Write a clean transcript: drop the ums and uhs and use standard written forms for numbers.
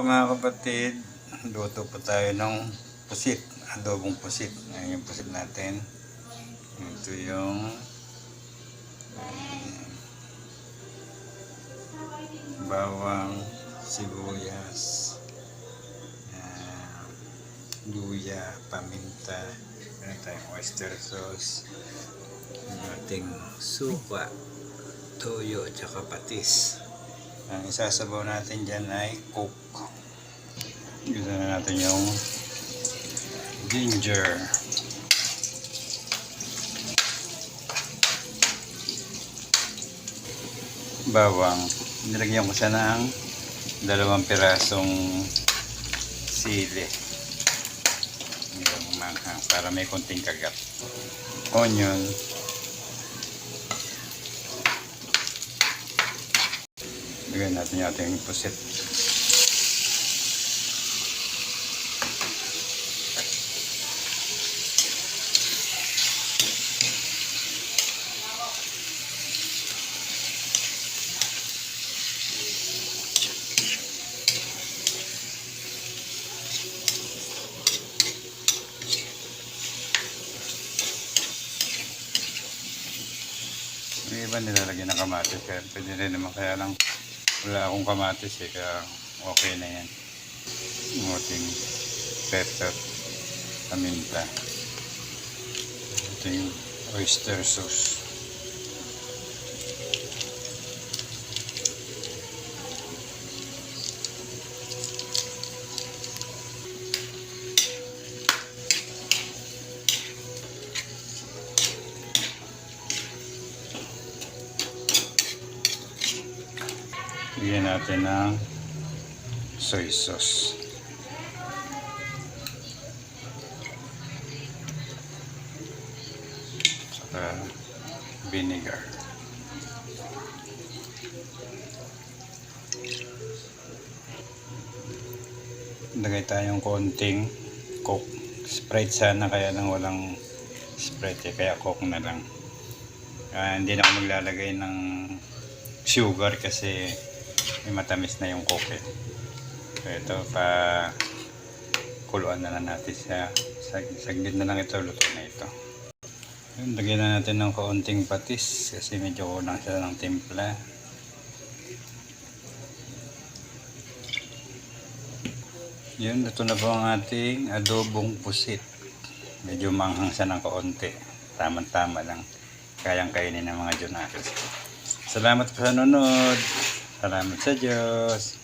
mga kapatid, luto po tayo ng pusit, adobong pusit. Ayan yung pusit natin. Ito yung bawang, sibuyas, luya, paminta, meron tayong oyster sauce, yung ating suka, toyo, at saka patis. Ang isasabaw natin dyan ay coke. Gisa na natin yung ginger, bawang. Nilagyan ko siya ng 2 pirasong sili, yung manghang, para may konting kagat. Onion, bigyan natin yung ating pusit. Yung iba nilalagyan ng kamatis, kaya pwede rin naman, kaya lang wala akong kamatis kaya okay na yan. Yung ating pepper, paminta, ito yung oyster sauce. Bigyan natin ng soy sauce. Saka vinegar. Lagay tayong konting coke. Sprite sana, kaya lang walang Sprite kaya coke na lang. Hindi na ako maglalagay ng sugar kasi may matamis na yung coke. So ito, kuluan na lang natin siya. Saglit na lang ito, luto na ito. Yun, lagyan na natin ng kaunting patis kasi medyo kulang siya ng timpla. Yun, ito na po ang ating adobong pusit. Medyo manghang siya ng kaunti. Tama-tama lang. Kayang kainin ng mga Junakis. Salamat po sa nanonood. Salamat sa Diyos.